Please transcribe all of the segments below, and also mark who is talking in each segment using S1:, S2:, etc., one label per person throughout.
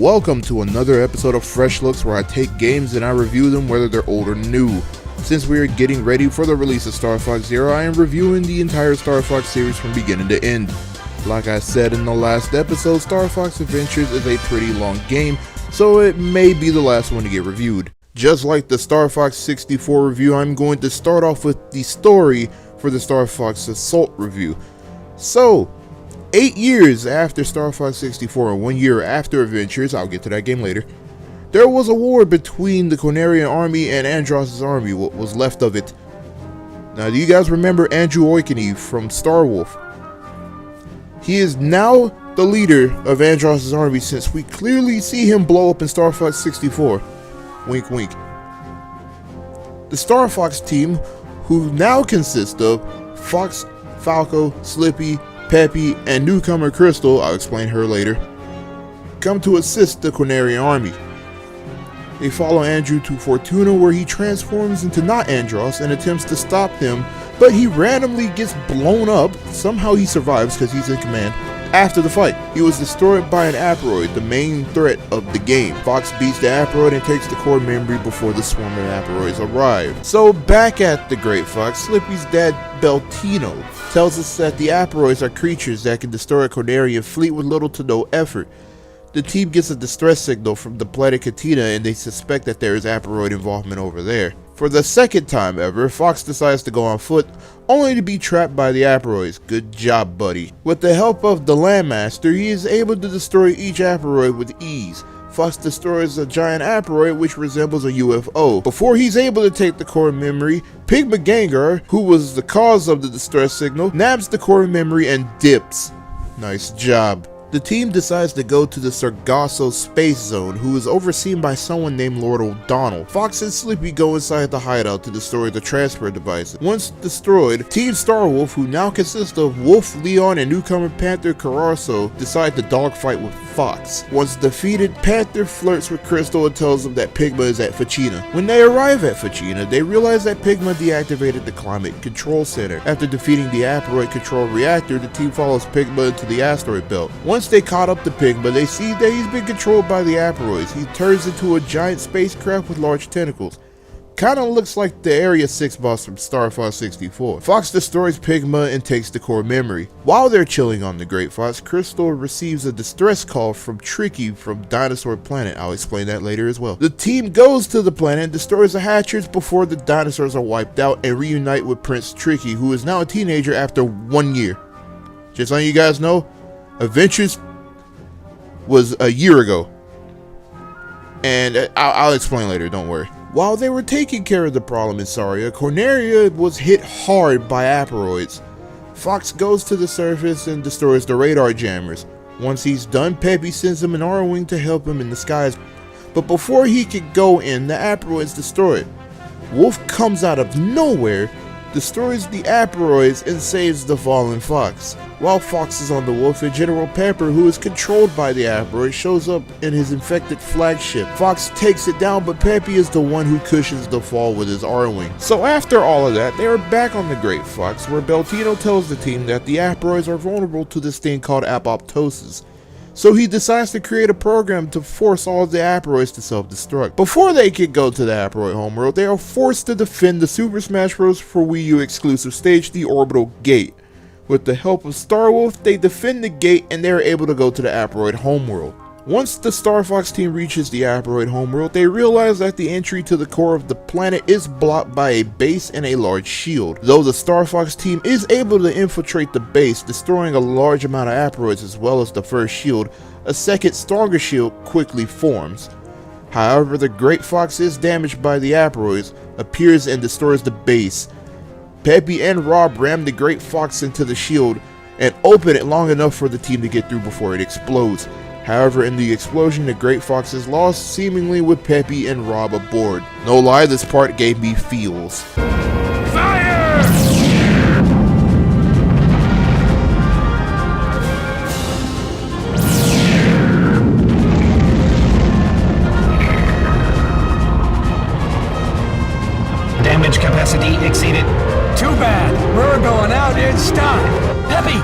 S1: Welcome to another episode of Fresh Looks, where I take games and I review them whether they're old or new. Since we are getting ready for the release of Star Fox Zero, I am reviewing the entire Star Fox series from beginning to end. Like I said in the last episode, Star Fox Adventures is a pretty long game, so it may be the last one to get reviewed. Just like the Star Fox 64 review, I'm going to start off with the story for the Star Fox Assault review. So, 8 years after Star Fox 64 and 1 year after Adventures, I'll get to that game later, there was a war between the Cornerian army and Andross' army, what was left of it. Now, do you guys remember Andrew Oikonie from Star Wolf? He is now the leader of Andross' army, since we clearly see him blow up in Star Fox 64. Wink wink. The Star Fox team, who now consists of Fox, Falco, Slippy, Peppy, and newcomer Crystal, I'll explain her later, come to assist the Cornerian army. They follow Andrew to Fortuna, where he transforms into not Andross and attempts to stop him, but he randomly gets blown up. Somehow he survives because he's in command. After the fight, he was destroyed by an Aperoid, the main threat of the game. Fox beats the Aperoid and takes the core memory before the swarm of Aperoids arrive. So back at the Great Fox, Slippy's dad Beltino tells us that the Aperoids are creatures that can destroy a Cornerian fleet with little to no effort. The team gets a distress signal from the planet Katina, and they suspect that there is Aperoid involvement over there. For the second time ever, Fox decides to go on foot, only to be trapped by the Aperoids. Good job, buddy. With the help of the Landmaster, he is able to destroy each Aperoid with ease. Fox destroys a giant Aperoid which resembles a UFO. Before he's able to take the core memory, Pigma Gengar, who was the cause of the distress signal, nabs the core memory and dips. Nice job. The team decides to go to the Sargasso Space Zone, who is overseen by someone named Lord O'Donnell. Fox and Slippy go inside the hideout to destroy the transfer devices. Once destroyed, Team Star Wolf, who now consists of Wolf, Leon, and newcomer Panther Carasso, decide to dogfight with Fox. Once defeated, Panther flirts with Crystal and tells them that Pigma is at Fuchina. When they arrive at Fuchina, they realize that Pigma deactivated the Climate Control Center. After defeating the Aperoid Control Reactor, the team follows Pigma into the asteroid belt. Once they caught up to Pigma, they see that he's been controlled by the Aperoids. He turns into a giant spacecraft with large tentacles. Kinda looks like the Area 6 boss from Star Fox 64. Fox destroys Pigma and takes the core memory. While they're chilling on the Great Fox, Crystal receives a distress call from Tricky from Dinosaur Planet. I'll explain that later as well. The team goes to the planet and destroys the Hatchers before the dinosaurs are wiped out, and reunite with Prince Tricky, who is now a teenager after 1 year. Just letting you guys know, Adventures was a year ago, and I'll explain later, don't worry. While they were taking care of the problem in Saria, Corneria was hit hard by Aperoids. Fox goes to the surface and destroys the radar jammers. Once he's done, Peppy sends him an Arwing to help him in the skies, but before he could go in, the Aperoids destroyed. Wolf comes out of nowhere, destroys the Aperoids, and saves the fallen Fox. While Fox is on the Wolf, General Pepper, who is controlled by the Aperoid, shows up in his infected flagship. Fox takes it down, but Peppy is the one who cushions the fall with his R-Wing. So after all of that, they are back on the Great Fox, where Beltino tells the team that the Aperoids are vulnerable to this thing called apoptosis. So he decides to create a program to force all of the Aperoids to self-destruct. Before they can go to the Aperoid homeworld, they are forced to defend the Super Smash Bros. For Wii U exclusive stage, the Orbital Gate. With the help of Star Wolf, they defend the gate and they are able to go to the Aperoid homeworld. Once the Star Fox team reaches the Aperoid homeworld, they realize that the entry to the core of the planet is blocked by a base and a large shield. Though the Star Fox team is able to infiltrate the base, destroying a large amount of Aperoids as well as the first shield, a second stronger shield quickly forms. However, the Great Fox is damaged by the Aperoids, appears and destroys the base. Peppy and Rob ram the Great Fox into the shield and open it long enough for the team to get through before it explodes. However, in the explosion, the Great Fox is lost, seemingly with Peppy and Rob aboard. No lie, this part gave me feels.
S2: Fire! Damage capacity exceeded. Too bad. We're going out in style. Peppy,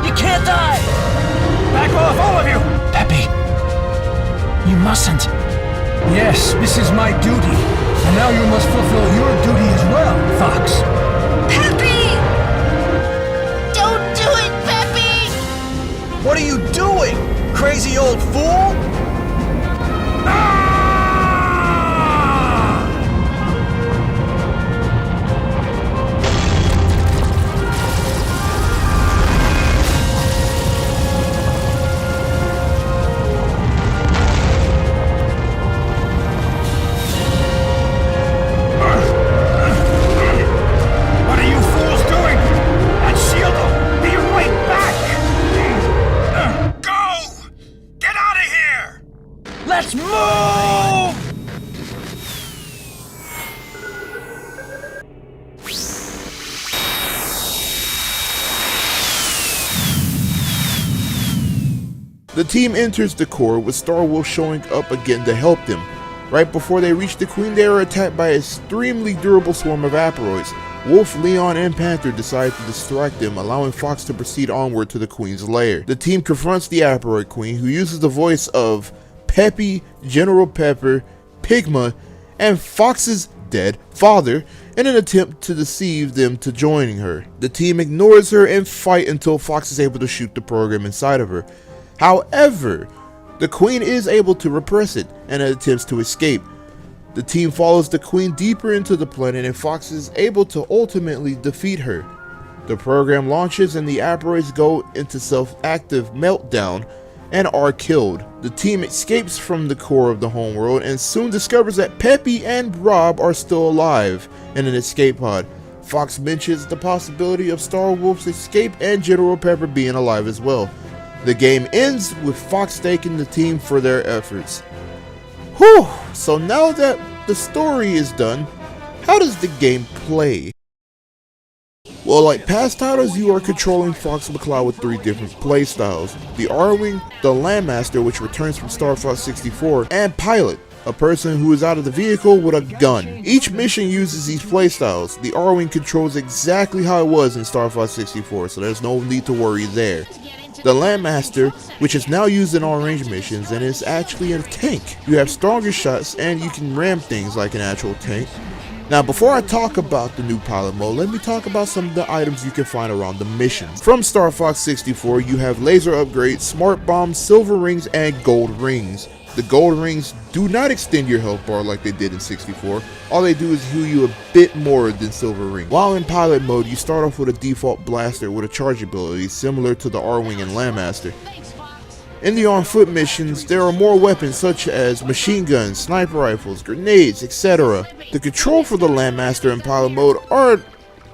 S2: you can't die. Back off, all of you. Peppy, You mustn't. Yes, this is my duty. And now you must fulfill your duty as well, Fox.
S3: Peppy! Don't do it, Peppy!
S2: What are you doing, crazy old fool? Ah! What are you fools doing? That shield will be right back! Go! Get out of here! Let's move!
S1: The team enters the core with Star Wolf showing up again to help them. Right before they reach the Queen, they are attacked by an extremely durable swarm of Aperoids. Wolf, Leon, and Panther decide to distract them, allowing Fox to proceed onward to the Queen's lair. The team confronts the Aperoid Queen, who uses the voice of Peppy, General Pepper, Pigma, and Fox's dead father in an attempt to deceive them to joining her. The team ignores her and fight until Fox is able to shoot the program inside of her. However, the Queen is able to repress it and attempts to escape. The team follows the Queen deeper into the planet and Fox is able to ultimately defeat her. The program launches and the Aperoids go into self-active meltdown and are killed. The team escapes from the core of the homeworld and soon discovers that Peppy and Rob are still alive in an escape pod. Fox mentions the possibility of Star Wolf's escape and General Pepper being alive as well. The game ends with Fox thanking the team for their efforts. Whew! So now that the story is done, how does the game play? Well, like past titles, you are controlling Fox McCloud with 3 different playstyles. The Arwing, the Landmaster, which returns from Star Fox 64, and Pilot, a person who is out of the vehicle with a gun. Each mission uses these playstyles. The Arwing controls exactly how it was in Star Fox 64, so there's no need to worry there. The Landmaster, which is now used in all range missions and is actually a tank. You have stronger shots and you can ram things like an actual tank. Now before I talk about the new pilot mode, let me talk about some of the items you can find around the missions. From Star Fox 64, you have laser upgrades, smart bombs, silver rings, and gold rings. The gold rings do not extend your health bar like they did in 64. All they do is heal you a bit more than silver rings. While in pilot mode, you start off with a default blaster with a charge ability similar to the Arwing and Landmaster. In the on foot missions, there are more weapons such as machine guns, sniper rifles, grenades, etc. The control for the Landmaster in pilot mode are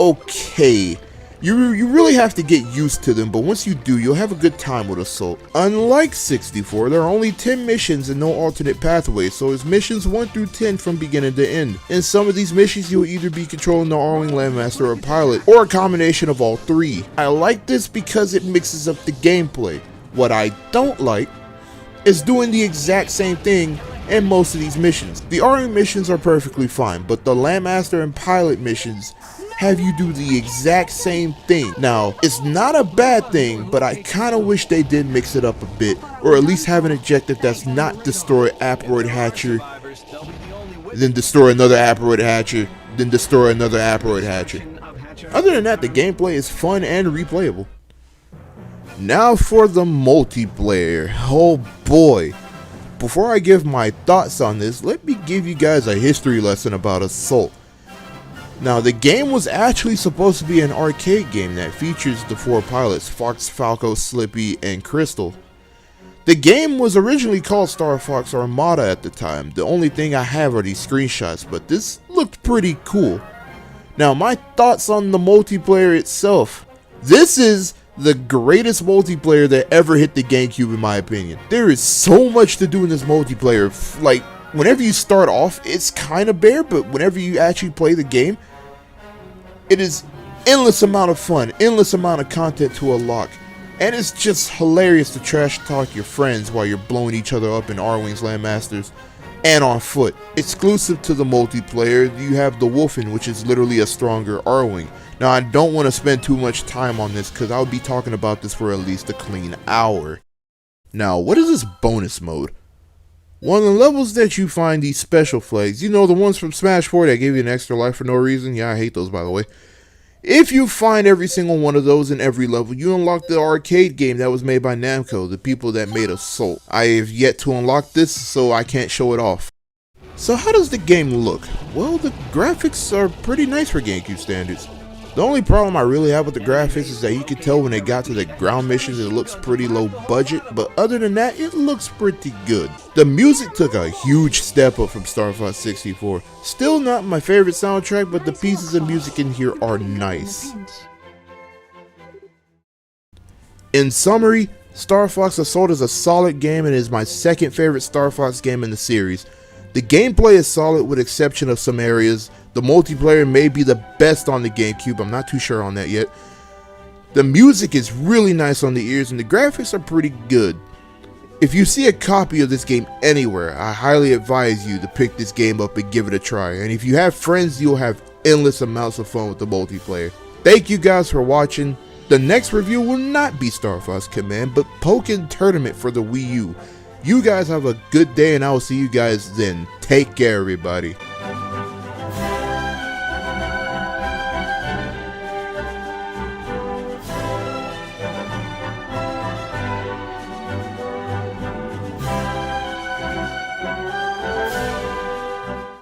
S1: okay. You really have to get used to them, but once you do, you'll have a good time with Assault. Unlike 64, there are only 10 missions and no alternate pathways, so it's missions 1 through 10 from beginning to end. In some of these missions, you'll either be controlling the Arwing, Landmaster, or Pilot, or a combination of all 3. I like this because it mixes up the gameplay. What I don't like is doing the exact same thing in most of these missions. The Arwing missions are perfectly fine, but the Landmaster and Pilot missions have you do the exact same thing. Now, it's not a bad thing, but I kind of wish they did mix it up a bit, or at least have an objective that's not destroy Aperoid Hatcher, then destroy another Aperoid Hatcher, then destroy another Aperoid Hatcher. Other than that, the gameplay is fun and replayable. Now for the multiplayer. Oh boy. Before I give my thoughts on this, let me give you guys a history lesson about Assault. Now, the game was actually supposed to be an arcade game that features the 4 pilots, Fox, Falco, Slippy, and Crystal. The game was originally called Star Fox Armada at the time. The only thing I have are these screenshots, but this looked pretty cool. Now, my thoughts on the multiplayer itself. This is the greatest multiplayer that ever hit the GameCube in my opinion. There is so much to do in this multiplayer. Like, whenever you start off, it's kind of bare, but whenever you actually play the game, it is endless amount of fun, endless amount of content to unlock, and it's just hilarious to trash talk your friends while you're blowing each other up in Arwings, Landmasters, and on foot. Exclusive to the multiplayer, you have the Wolfen, which is literally a stronger Arwing. Now, I don't want to spend too much time on this because I'll be talking about this for at least a clean hour. Now, what is this bonus mode? One of the levels that you find these special flags, you know, the ones from Smash 4 that give you an extra life for no reason. Yeah, I hate those, by the way. If you find every single one of those in every level, you unlock the arcade game that was made by Namco, the people that made Assault. I have yet to unlock this, so I can't show it off. So how does the game look? Well, the graphics are pretty nice for GameCube standards. The only problem I really have with the graphics is that you can tell when it got to the ground missions it looks pretty low budget, but other than that it looks pretty good. The music took a huge step up from Star Fox 64. Still not my favorite soundtrack, but the pieces of music in here are nice. In summary, Star Fox Assault is a solid game and is my second favorite Star Fox game in the series. The gameplay is solid with exception of some areas. The multiplayer may be the best on the GameCube, I'm not too sure on that yet. The music is really nice on the ears and the graphics are pretty good. If you see a copy of this game anywhere, I highly advise you to pick this game up and give it a try. And if you have friends, you'll have endless amounts of fun with the multiplayer. Thank you guys for watching. The next review will not be Star Fox Command, but Pokken Tournament for the Wii U. You guys have a good day and I will see you guys then. Take care, everybody.